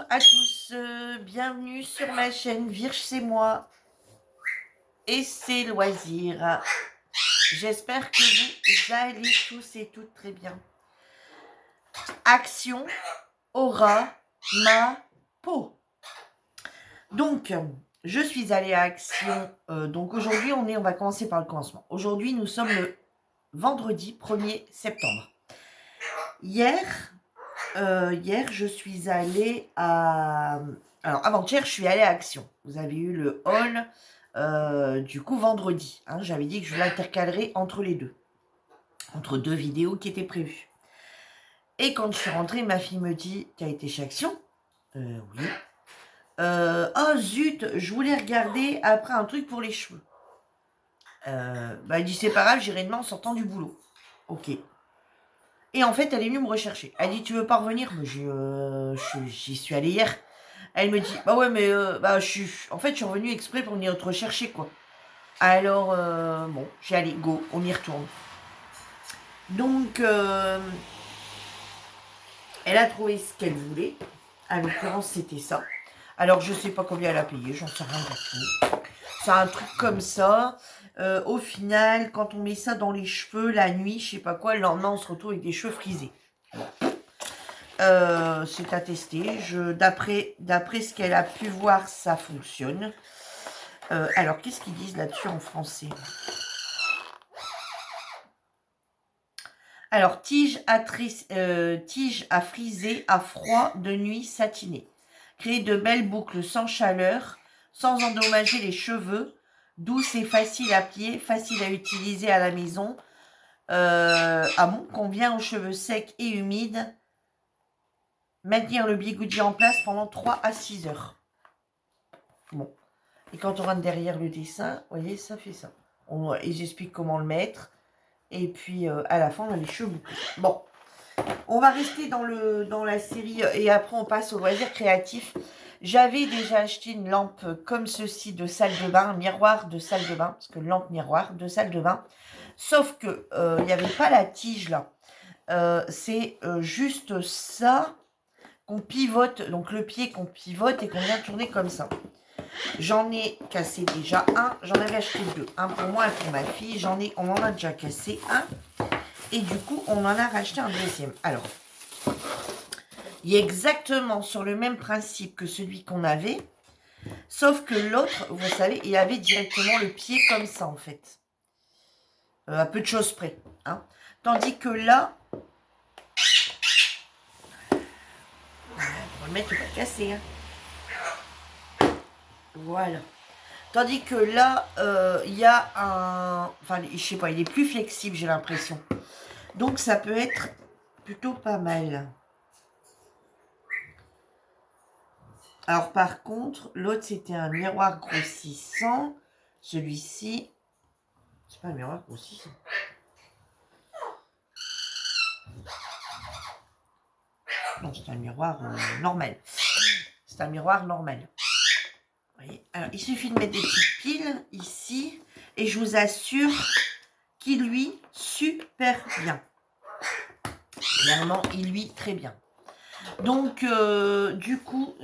à tous, bienvenue sur ma chaîne Virge c'est moi et ses loisirs. J'espère que vous allez tous et toutes très bien. Action aura ma peau. Donc, je suis allée à Action. Donc aujourd'hui, on va commencer par le commencement. Aujourd'hui, nous sommes le vendredi 1er septembre. Hier, je suis allée à... Alors, avant-hier, je suis allée à Action. Vous avez eu le haul, du coup, vendredi. Hein, j'avais dit que je l'intercalerais entre les deux. Entre deux vidéos qui étaient prévues. Et quand je suis rentrée, ma fille me dit, tu as été chez Action ? Oui. Oh zut, je voulais regarder après un truc pour les cheveux. Elle dit, c'est pas grave, j'irai demain en sortant du boulot. Ok. Et en fait, elle est venue me rechercher. Elle dit, tu veux pas revenir ? Mais j'y suis allée hier. Elle me dit, bah ouais, mais en fait, je suis revenue exprès pour venir te rechercher, quoi. Alors, bon, j'ai allé, go, on y retourne. Donc, elle a trouvé ce qu'elle voulait. À l'occurrence, c'était ça. Alors, je sais pas combien elle a payé, j'en sais rien du tout. C'est un truc comme ça. Au final, quand on met ça dans les cheveux, la nuit, je sais pas quoi, le lendemain, on se retrouve avec des cheveux frisés. C'est à tester. D'après ce qu'elle a pu voir, ça fonctionne. Alors, qu'est-ce qu'ils disent là-dessus en français ? Alors, tige à friser à froid de nuit satiné. Créer de belles boucles sans chaleur, sans endommager les cheveux. Douce et facile à plier, facile à utiliser à la maison. Convient aux cheveux secs et humides. Maintenir le bigoudi en place pendant 3 à 6 heures. Bon. Et quand on rentre derrière le dessin, vous voyez, ça fait ça. Ils expliquent comment le mettre. Et puis, à la fin, on a les cheveux bouclés. Bon. On va rester dans la série et après, on passe au loisir créatif. J'avais déjà acheté une lampe comme ceci de salle de bain, un miroir de salle de bain, parce que lampe miroir de salle de bain. Sauf que il n'y avait pas la tige là. C'est juste ça qu'on pivote, donc le pied qu'on pivote et qu'on vient tourner comme ça. J'en ai cassé déjà un, j'en avais acheté deux. Un pour moi et pour ma fille. On en a déjà cassé un. Et du coup, on en a racheté un deuxième. Alors, il est exactement sur le même principe que celui qu'on avait. Sauf que l'autre, vous savez, il avait directement le pied comme ça, en fait. À peu de choses près. Hein. Tandis que là... On va le mettre pas cassé. Hein. Voilà. Tandis que là, il y a un... Enfin, je sais pas, il est plus flexible, j'ai l'impression. Donc, ça peut être plutôt pas mal. Alors, par contre, l'autre, c'était un miroir grossissant. Celui-ci, c'est pas un miroir grossissant. Non, c'est un miroir normal. C'est un miroir normal. Vous voyez. Alors, il suffit de mettre des petites piles ici. Et je vous assure qu'il luit super bien. Clairement, il luit très bien. Donc, du coup,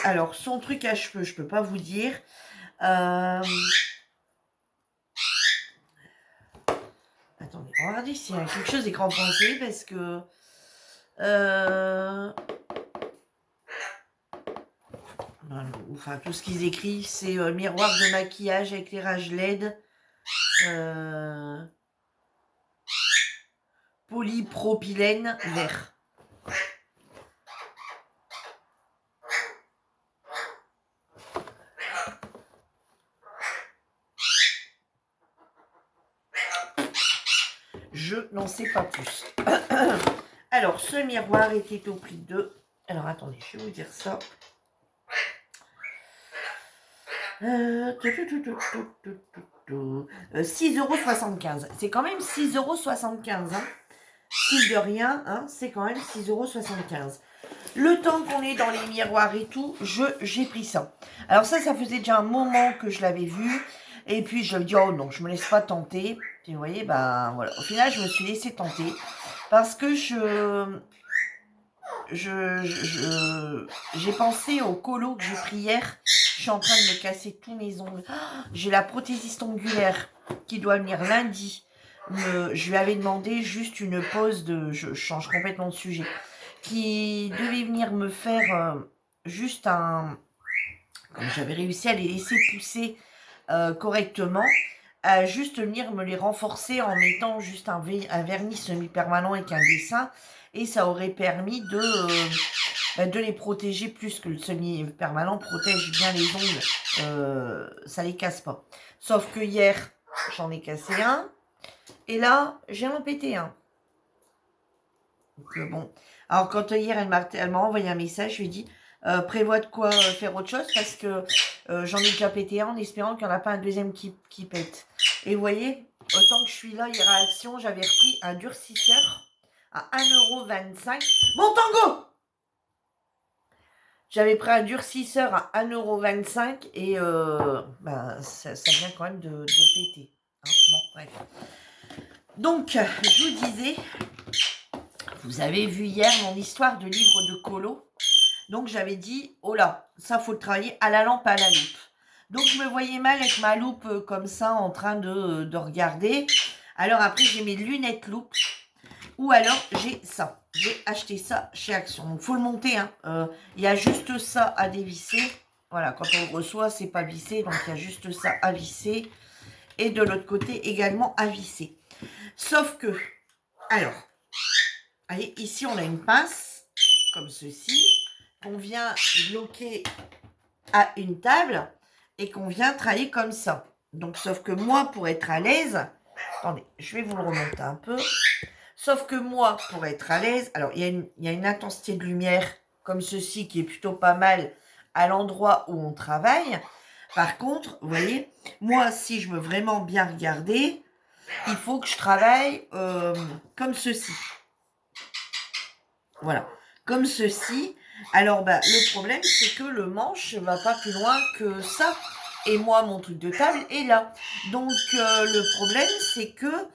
alors, son truc à cheveux, je peux pas vous dire. Attendez, on va regarder s'il y a quelque chose d'écran français parce que... enfin, tout ce qu'ils écrivent, c'est miroir de maquillage, éclairage LED, polypropylène vert. Je n'en sais pas plus. Alors, ce miroir était au prix de... Alors, attendez, je vais vous dire ça. 6,75 €. C'est quand même 6,75 €. Hein. Style de rien, hein, c'est quand même 6,75 €. Le temps qu'on est dans les miroirs et tout, j'ai pris ça. Alors ça faisait déjà un moment que je l'avais vu. Et puis je me dis, oh non, je me laisse pas tenter. Puis vous voyez, ben voilà. Au final, je me suis laissée tenter. Parce que j'ai pensé au colo que j'ai pris hier. Je suis en train de me casser tous mes ongles. J'ai la prothésiste ongulaire qui doit venir lundi. Je lui avais demandé juste une pause de... Je change complètement de sujet. Qui devait venir me faire juste un... Comme j'avais réussi à les laisser pousser correctement, à juste venir me les renforcer en mettant juste un vernis semi-permanent avec un dessin. Et ça aurait permis de les protéger plus que le semi-permanent protège bien les ongles. Ça les casse pas. Sauf que hier, j'en ai cassé un. Et là, j'ai en pété un. Donc bon. Alors quand hier, elle m'a envoyé un message, je lui ai dit, prévois de quoi faire autre chose parce que j'en ai déjà pété un en espérant qu'il n'y en a pas un deuxième qui pète. Et vous voyez, autant que je suis là, hier à Action, j'avais repris un durcisseur à 1,25 €. Bon tango! J'avais pris un durcisseur à 1,25 € et ça vient quand même de péter. Hein, bon, bref. Donc, je vous disais, vous avez vu hier mon histoire de livre de colo. Donc, j'avais dit, oh là, ça, faut le travailler à la lampe, à la loupe. Donc, je me voyais mal avec ma loupe comme ça, en train de regarder. Alors, après, j'ai mes lunettes loupe. Ou alors, j'ai ça. J'ai acheté ça chez Action. Donc, il faut le monter. Il y a juste ça à dévisser. Voilà, quand on le reçoit, c'est pas vissé. Donc, il y a juste ça à visser. Et de l'autre côté, également à visser. Sauf que, alors, voyez, ici, on a une pince, comme ceci, qu'on vient bloquer à une table et qu'on vient travailler comme ça. Donc, sauf que moi, pour être à l'aise, attendez, je vais vous le remonter un peu. Sauf que moi, pour être à l'aise, alors, il y a une intensité de lumière comme ceci qui est plutôt pas mal à l'endroit où on travaille. Par contre, vous voyez, moi, si je veux vraiment bien regarder, il faut que je travaille comme ceci. Voilà, comme ceci. Alors, le problème, c'est que le manche ne va pas plus loin que ça. Et moi, mon truc de table est là. Donc, le problème, c'est que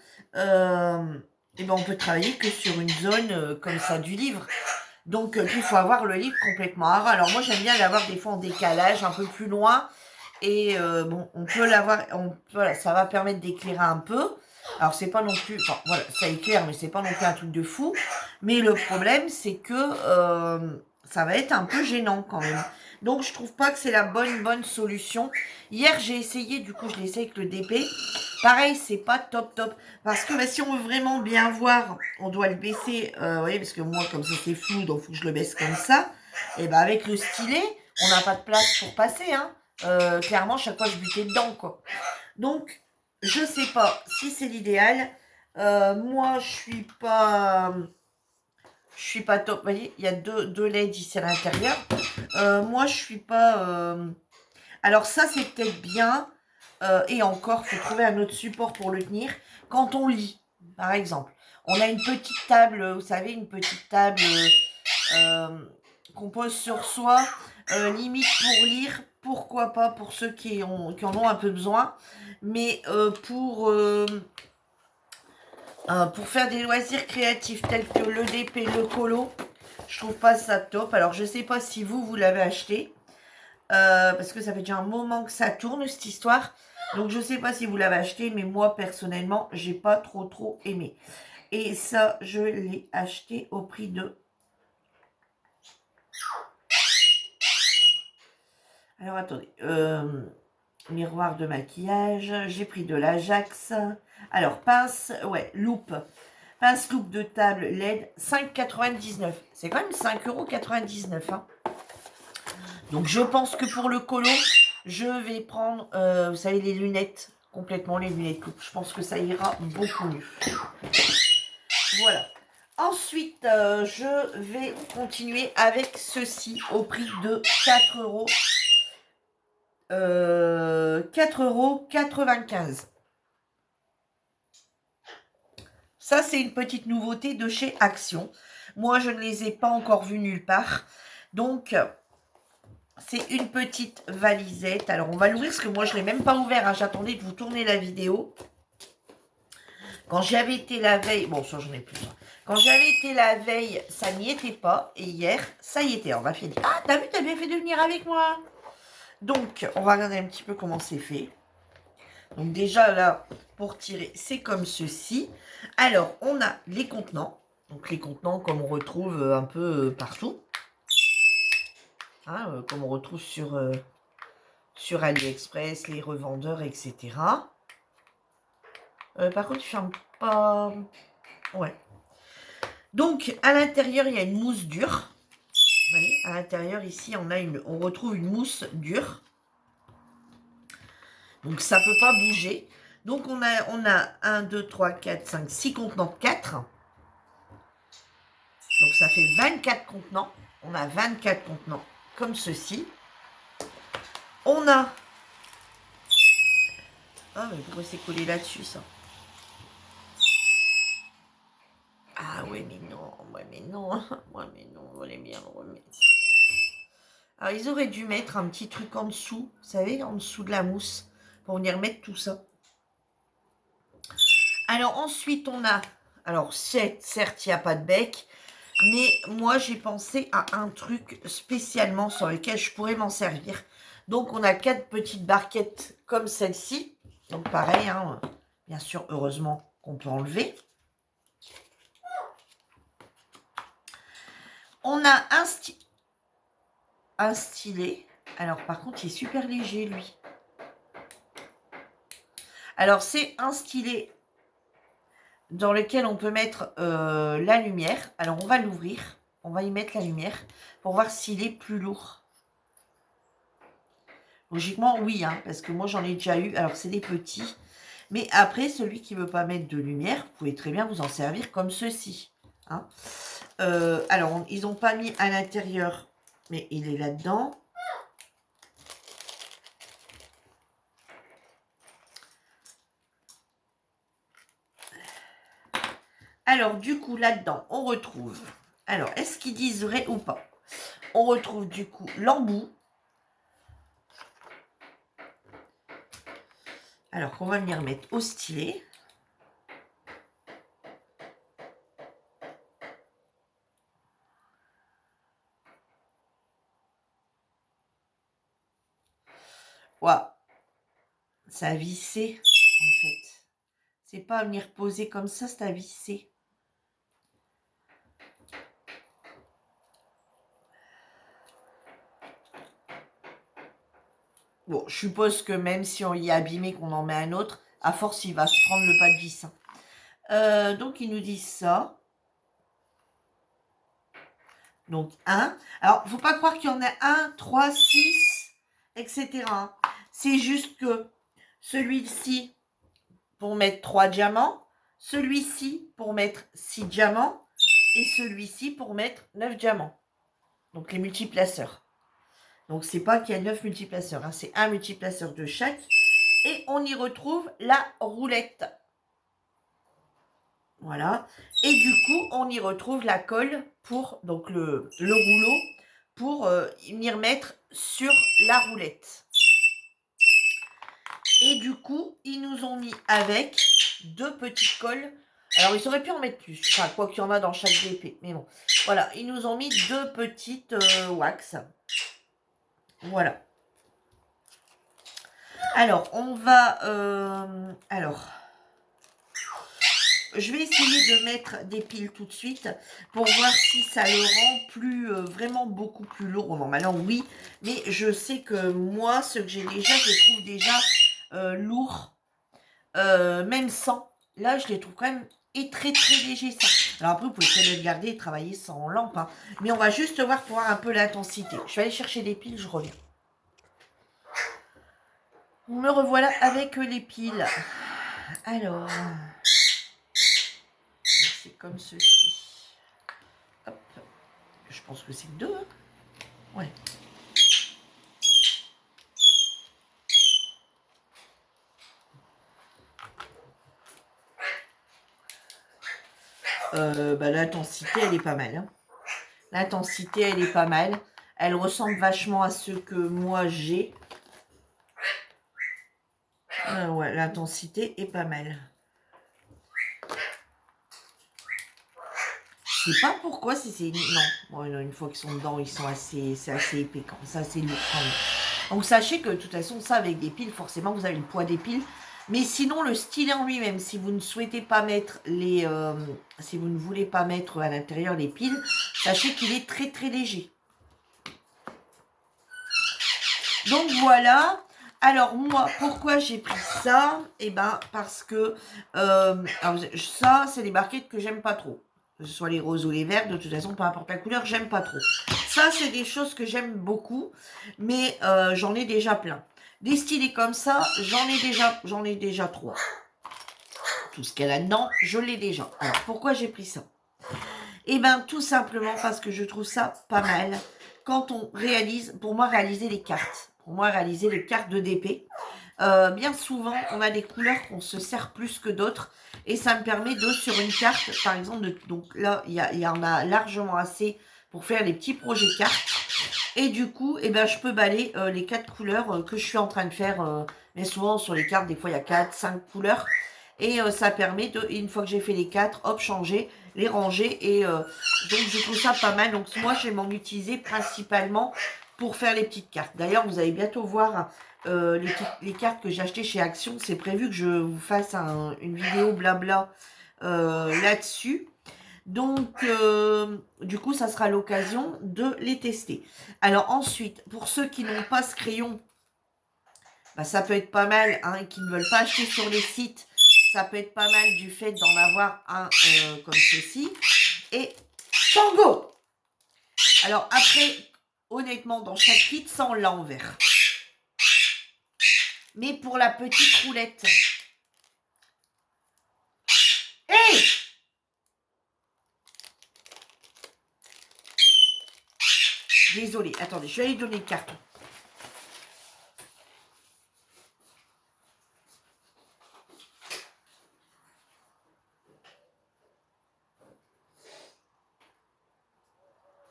on peut travailler que sur une zone comme ça du livre. Donc, il faut avoir le livre complètement à ras. Alors, moi, j'aime bien l'avoir des fois en décalage, un peu plus loin. Et on peut l'avoir, voilà, ça va permettre d'éclairer un peu. Alors, c'est pas non plus, enfin, voilà, ça éclaire, mais c'est pas non plus un truc de fou. Mais le problème, c'est que ça va être un peu gênant quand même. Donc, je trouve pas que c'est la bonne solution. Hier, j'ai essayé, du coup, je l'ai essayé avec le DP. Pareil, c'est pas top. Parce que si on veut vraiment bien voir, on doit le baisser. Vous voyez, parce que moi, comme ça, c'est flou, donc il faut que je le baisse comme ça. Et avec le stylet, on n'a pas de place pour passer, hein. Clairement, chaque fois, je butais dedans, quoi. Donc, je sais pas si c'est l'idéal. Moi, je suis pas top. Vous voyez, il y a deux LED ici à l'intérieur. Moi, je suis pas... Alors, ça, c'est peut-être bien. Et encore, il faut trouver un autre support pour le tenir. Quand on lit, par exemple, on a une petite table, vous savez, une petite table qu'on pose sur soi, limite pour lire, pourquoi pas pour ceux qui en ont un peu besoin, mais pour faire des loisirs créatifs tels que le DP, le colo, je trouve pas ça top. Alors je sais pas si vous l'avez acheté, parce que ça fait déjà un moment que ça tourne cette histoire, donc je sais pas si vous l'avez acheté, mais moi personnellement j'ai pas trop aimé. Et ça, je l'ai acheté au prix de... Alors, attendez. Miroir de maquillage. J'ai pris de l'Ajax. Alors, pince, loupe. Pince loupe de table LED, 5,99 €. C'est quand même 5,99 €. Hein. Donc, je pense que pour le colo, je vais prendre, vous savez, les lunettes. Complètement les lunettes loupe. Je pense que ça ira beaucoup mieux. Voilà. Ensuite, je vais continuer avec ceci au prix de 4,95 €. Ça, c'est une petite nouveauté de chez Action. Moi, je ne les ai pas encore vus nulle part. Donc, c'est une petite valisette. Alors, on va l'ouvrir parce que moi, je ne l'ai même pas ouvert. Hein. J'attendais de vous tourner la vidéo. Quand j'avais été la veille... Bon, ça, j'en ai plus. Quand j'avais été la veille, ça n'y était pas. Et hier, ça y était. On va finir. Ah, t'as vu, t'as bien fait de venir avec moi. Donc, on va regarder un petit peu comment c'est fait. Donc déjà, là, pour tirer, c'est comme ceci. Alors, on a les contenants. Donc, les contenants comme on retrouve un peu partout. Hein, comme on retrouve sur AliExpress, les revendeurs, etc. Par contre, il ferme pas... Ouais. Donc, à l'intérieur, il y a une mousse dure. Vous voyez, à l'intérieur, ici, on retrouve une mousse dure. Donc, ça ne peut pas bouger. Donc, on a 1, 2, 3, 4, 5, 6 contenants de 4. Donc, ça fait 24 contenants. On a 24 contenants comme ceci. On a... Ah, mais pourquoi c'est collé là-dessus, ça? Ah, ouais, mais non. Ouais, mais non. Ouais, mais non. On voulait bien le remettre. Alors, ils auraient dû mettre un petit truc en dessous. Vous savez, en dessous de la mousse. Pour venir mettre tout ça. Alors, ensuite, on a... Alors, certes, il n'y a pas de bec. Mais moi, j'ai pensé à un truc spécialement sur lequel je pourrais m'en servir. Donc, on a 4 petites barquettes comme celle-ci. Donc, pareil, hein, bien sûr, heureusement qu'on peut enlever. On a un stylet. Alors, par contre, il est super léger, lui. Alors, c'est un stylet dans lequel on peut mettre la lumière. Alors, on va l'ouvrir. On va y mettre la lumière pour voir s'il est plus lourd. Logiquement, oui, hein, parce que moi, j'en ai déjà eu. Alors, c'est des petits. Mais après, celui qui ne veut pas mettre de lumière, vous pouvez très bien vous en servir comme ceci. Hein. Alors, ils n'ont pas mis à l'intérieur, mais il est là-dedans. Alors, du coup, là-dedans, on retrouve... Alors, est-ce qu'ils disent vrai ou pas? On retrouve, du coup, l'embout. Alors, qu'on va venir mettre au stylet. Waouh, ça a vissé, en fait. C'est pas à venir poser comme ça, c'est à visser. Bon, je suppose que même si on y est abîmé, qu'on en met un autre, à force, il va se prendre le pas de vis. Donc, ils nous disent ça. Donc, 1. Alors, faut pas croire qu'il y en a 1, 3, 6, etc. C'est juste que celui-ci, pour mettre 3 diamants, celui-ci, pour mettre 6 diamants, et celui-ci, pour mettre 9 diamants. Donc, les multiplaceurs. Donc, c'est pas qu'il y a 9 multiplaceurs, hein, c'est un multiplaceur de chaque. Et on y retrouve la roulette. Voilà. Et du coup, on y retrouve la colle pour donc le rouleau pour venir mettre sur la roulette. Et du coup, ils nous ont mis avec 2 petites colles. Alors, ils auraient pu en mettre plus. Enfin, quoi qu'il y en a dans chaque DP. Mais bon, voilà. Ils nous ont mis 2 petites wax. Voilà. Alors, on va... je vais essayer de mettre des piles tout de suite pour voir si ça le rend plus, vraiment beaucoup plus lourd. Bon, normalement, oui. Mais je sais que moi, ce que j'ai déjà, je les trouve déjà lourds. Même sans. Là, je les trouve quand même très très légers. Ça. Alors après, vous pouvez très bien le garder et travailler sans lampe. Hein. Mais on va juste voir pour voir un peu l'intensité. Je vais aller chercher des piles, je reviens. Me revoilà avec les piles. Alors... c'est comme ceci. Hop. Je pense que c'est 2. Hein. Ouais. L'intensité, elle est pas mal. Hein. L'intensité, elle est pas mal. Elle ressemble vachement à ce que moi j'ai. Ouais, l'intensité est pas mal. Je sais pas pourquoi, non. Bon, une fois qu'ils sont dedans, c'est assez épais quand même, c'est assez lourd quand même. Donc sachez que de toute façon, ça avec des piles, forcément, vous avez le poids des piles. Mais sinon, le stylet en lui-même, si vous ne souhaitez pas mettre si vous ne voulez pas mettre à l'intérieur les piles, sachez qu'il est très très léger. Donc voilà. Alors moi, pourquoi j'ai pris ça? Eh ben parce que ça, c'est des barquettes que j'aime pas trop. Que ce soit les roses ou les verts, de toute façon, peu importe la couleur, j'aime pas trop. Ça, c'est des choses que j'aime beaucoup, mais j'en ai déjà plein. Des stylés comme ça, j'en ai déjà 3. Tout ce qu'elle a dedans, je l'ai déjà. Alors, pourquoi j'ai pris ça? Eh bien, tout simplement parce que je trouve ça pas mal quand on réalise, pour moi, réaliser les cartes. Pour moi, réaliser les cartes de DP. Bien souvent, on a des couleurs qu'on se sert plus que d'autres. Et ça me permet de, sur une carte, par exemple, donc là, il y en a largement assez pour faire les petits projets cartes. Et du coup, eh ben, je peux balayer les 4 couleurs que je suis en train de faire. Mais souvent, sur les cartes, des fois, il y a 4, 5 couleurs. Et ça permet de, une fois que j'ai fait les 4, hop, changer, les ranger. Et donc, je trouve ça pas mal. Donc, moi, je vais m'en utiliser principalement pour faire les petites cartes. D'ailleurs, vous allez bientôt voir les cartes que j'ai achetées chez Action. C'est prévu que je vous fasse une vidéo blabla là-dessus. Donc, du coup, ça sera l'occasion de les tester. Alors ensuite, pour ceux qui n'ont pas ce crayon, bah, ça peut être pas mal, hein, et qui ne veulent pas acheter sur les sites. Ça peut être pas mal du fait d'en avoir un comme ceci. Et Tango! Alors après, honnêtement, dans chaque kit, ça on l'a en vert. Mais pour la petite roulette. Hey! Désolée, attendez, je vais aller donner le carton.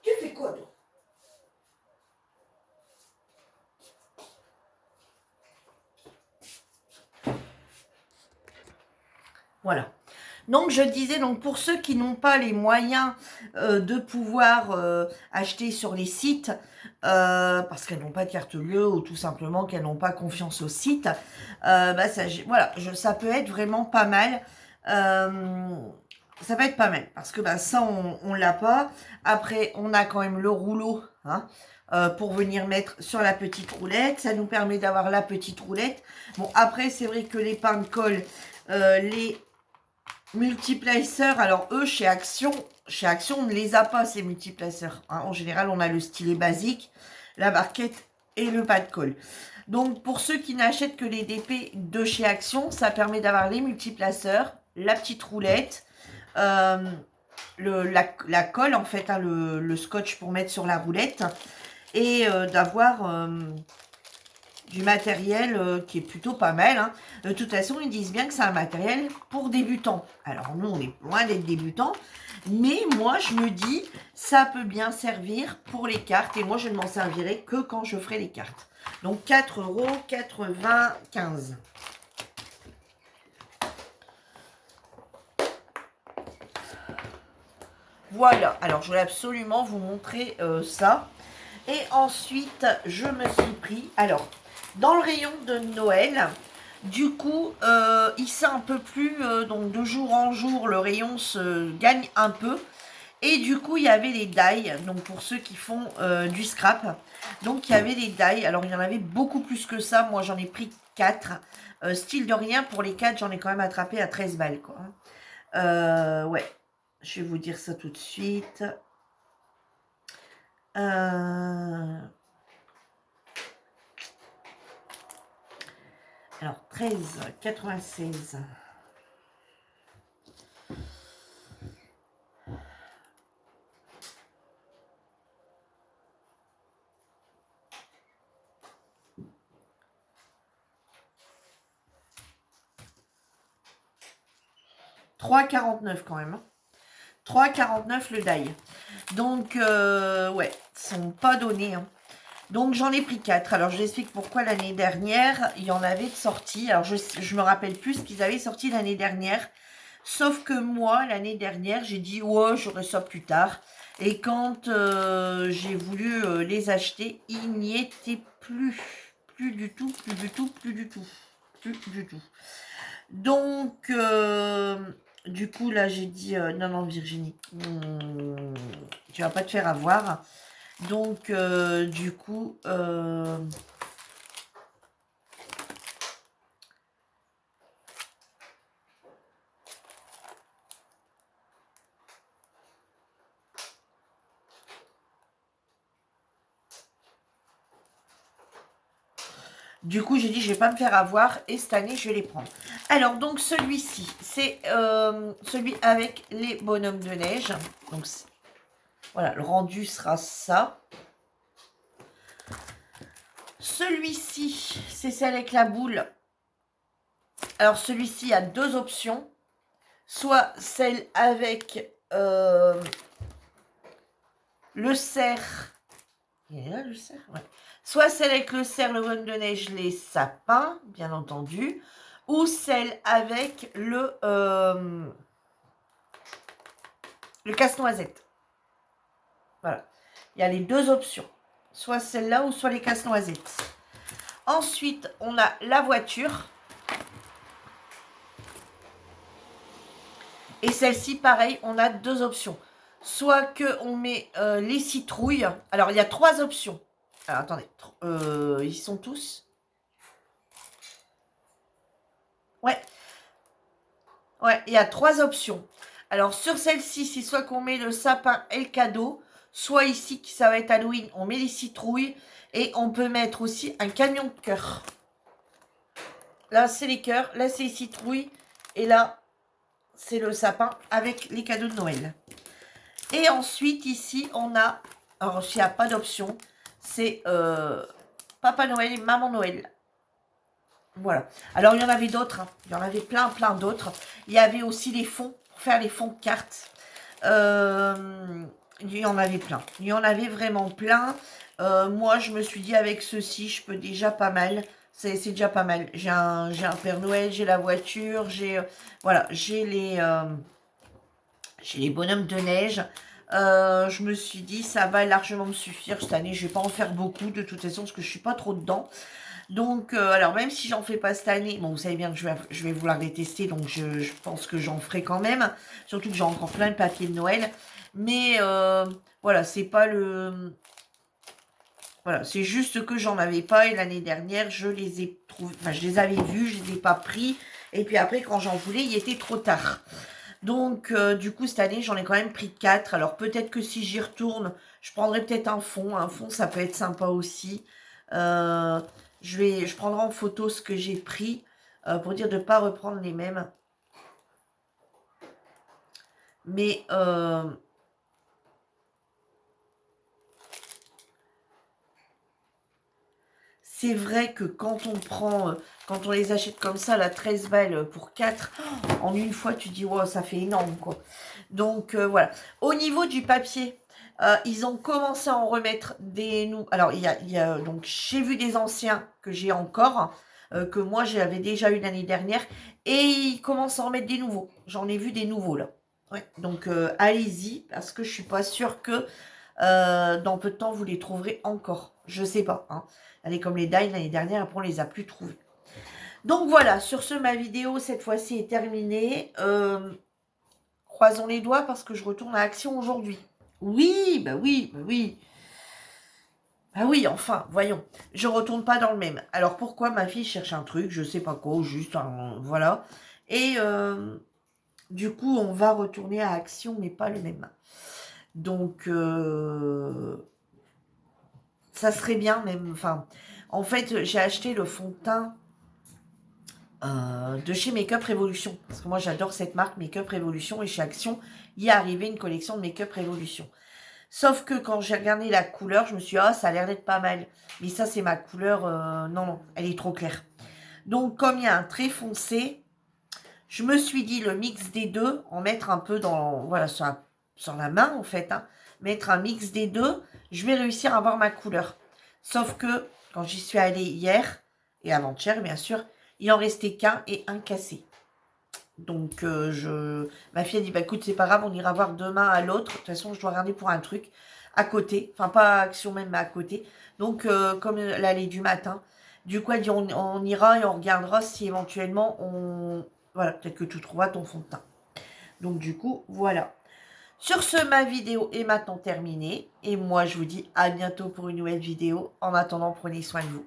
Tu fais quoi, toi? Voilà. Donc, je disais, donc pour ceux qui n'ont pas les moyens de pouvoir acheter sur les sites, parce qu'elles n'ont pas de carte bleue ou tout simplement qu'elles n'ont pas confiance au site, bah ça, voilà, ça peut être vraiment pas mal. Ça peut être pas mal parce que bah, ça, on l'a pas. Après, on a quand même le rouleau, hein, pour venir mettre sur la petite roulette. Ça nous permet d'avoir la petite roulette. Bon, après, c'est vrai que les pains de colle, les multiplaceurs, alors eux, chez Action, on ne les a pas, ces multiplaceurs. Hein. En général, on a le stylet basique, la barquette et le pas de colle. Donc, pour ceux qui n'achètent que les DP de chez Action, ça permet d'avoir les multiplaceurs, la petite roulette, la colle, en fait, hein, le scotch pour mettre sur la roulette, et d'avoir du matériel qui est plutôt pas mal. Hein. De toute façon, ils disent bien que c'est un matériel pour débutants. Alors, nous, on est loin d'être débutants. Mais moi, je me dis, ça peut bien servir pour les cartes. Et moi, je ne m'en servirai que quand je ferai les cartes. Donc, 4,95 €. Voilà. Alors, je voulais absolument vous montrer ça. Et ensuite, je me suis pris... Alors, dans le rayon de Noël, du coup, il s'est un peu plus, donc de jour en jour, le rayon se gagne un peu. Et du coup, il y avait les die, donc pour ceux qui font du scrap. Donc, il y avait les die. Alors, il y en avait beaucoup plus que ça. Moi, j'en ai pris 4. Style de rien, pour les 4, j'en ai quand même attrapé à 13 balles, quoi. Ouais, je vais vous dire ça tout de suite. Alors, 13,96 €. « 3,49 € quand même. 3,49 € le die. Donc, ouais, ils sont pas donnés. Hein. Donc, j'en ai pris 4. Alors, je vous explique pourquoi l'année dernière, il y en avait de sorties. Alors, je me rappelle plus ce qu'ils avaient sorti l'année dernière. Sauf que moi, l'année dernière, j'ai dit, ouais, j'aurai ça plus tard. Et quand j'ai voulu les acheter, il n'y était plus. Plus du tout, plus du tout, plus du tout. Plus du tout. Donc, du coup, là, j'ai dit, non, non, Virginie, tu vas pas te faire avoir. Donc, du coup, j'ai dit, je vais pas me faire avoir et cette année, je vais les prendre. Alors, donc, celui-ci, c'est celui avec les bonhommes de neige. Donc, voilà, le rendu sera ça. Celui-ci, c'est celle avec la boule. Alors, celui-ci a deux options. Soit celle avec le cerf. Il est là, le cerf, ouais. Soit celle avec le cerf, le bonhomme de neige, les sapins, bien entendu. Ou celle avec le casse-noisette. Voilà. Il y a les deux options. Soit celle-là ou soit les casse-noisettes. Ensuite, on a la voiture. Et celle-ci, pareil, on a deux options. Soit qu'on met les citrouilles. Alors, il y a trois options. Alors, attendez. Ils sont tous. Ouais. Ouais, il y a trois options. Alors, sur celle-ci, c'est soit qu'on met le sapin et le cadeau. Soit ici, ça va être Halloween, on met les citrouilles. Et on peut mettre aussi un camion de cœur. Là, c'est les cœurs. Là, c'est les citrouilles. Et là, c'est le sapin avec les cadeaux de Noël. Et ensuite, ici, on a... Alors, s'il n'y a pas d'option, c'est Papa Noël et Maman Noël. Voilà. Alors, il y en avait d'autres. Hein. Il y en avait plein, plein d'autres. Il y avait aussi les fonds, pour faire les fonds de cartes. Il y en avait plein. Il y en avait vraiment plein. Moi, je me suis dit, avec ceci, je peux déjà pas mal. C'est déjà pas mal. J'ai un Père Noël, j'ai la voiture, voilà, j'ai les bonhommes de neige. Je me suis dit, ça va largement me suffire cette année. Je vais pas en faire beaucoup de toute façon parce que je suis pas trop dedans. Donc, alors même si j'en fais pas cette année, bon, vous savez bien que je vais vouloir les tester, donc je pense que j'en ferai quand même. Surtout que j'ai encore plein de papiers de Noël. Mais voilà, c'est pas le... Voilà, c'est juste que j'en avais pas et l'année dernière, je les ai trouvés... Enfin, je les avais vus, je les ai pas pris. Et puis après, quand j'en voulais, il était trop tard. Donc, du coup, cette année, j'en ai quand même pris 4. Alors, peut-être que si j'y retourne, je prendrai peut-être un fond. Un fond, ça peut être sympa aussi. Je prendrai en photo ce que j'ai pris pour dire de ne pas reprendre les mêmes. Mais c'est vrai que quand on prend, quand on les achète comme ça, la 13 balles pour 4, en une fois, tu dis, wow, ça fait énorme, quoi. Donc, voilà. Au niveau du papier, ils ont commencé à en remettre des nouveaux. Alors, donc, j'ai vu des anciens que j'ai encore, que moi, j'avais déjà eu l'année dernière, et ils commencent à en remettre des nouveaux. J'en ai vu des nouveaux, là. Ouais. Donc, allez-y, parce que je suis pas sûre que dans peu de temps, vous les trouverez encore. Je sais pas, hein. Elle est comme les Dine l'année dernière, après on les a plus trouvés. Donc voilà, sur ce, ma vidéo cette fois-ci est terminée. Croisons les doigts parce que je retourne à Action aujourd'hui. Oui, bah oui, bah oui. Ah oui, enfin, voyons. Je retourne pas dans le même. Alors pourquoi ma fille cherche un truc, je sais pas quoi, juste voilà. Et du coup, on va retourner à Action, mais pas le même. Donc ça serait bien même, enfin, en fait, j'ai acheté le fond de teint de chez Make-up Révolution. Parce que moi, j'adore cette marque Make-up Révolution et chez Action, il y est arrivé une collection de Make-up Révolution. Sauf que quand j'ai regardé la couleur, je me suis dit, ah, ça a l'air d'être pas mal. Mais ça, c'est ma couleur, non, non, elle est trop claire. Donc, comme il y a un trait foncé, je me suis dit, le mix des deux, en mettre un peu dans, voilà, sur la main, en fait, hein, mettre un mix des deux, je vais réussir à avoir ma couleur. Sauf que, quand j'y suis allée hier, et avant-hier, bien sûr, il en restait qu'un et un cassé. Donc, ma fille a dit, bah écoute, c'est pas grave, on ira voir demain à l'autre. De toute façon, je dois regarder pour un truc à côté. Enfin, pas Action même, mais à côté. Donc, comme l'allée du matin, du coup, elle dit, on ira et on regardera si éventuellement on... Voilà, peut-être que tu trouveras ton fond de teint. Donc, du coup, voilà. Sur ce, ma vidéo est maintenant terminée. Et moi, je vous dis à bientôt pour une nouvelle vidéo. En attendant, prenez soin de vous.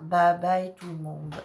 Bye bye tout le monde.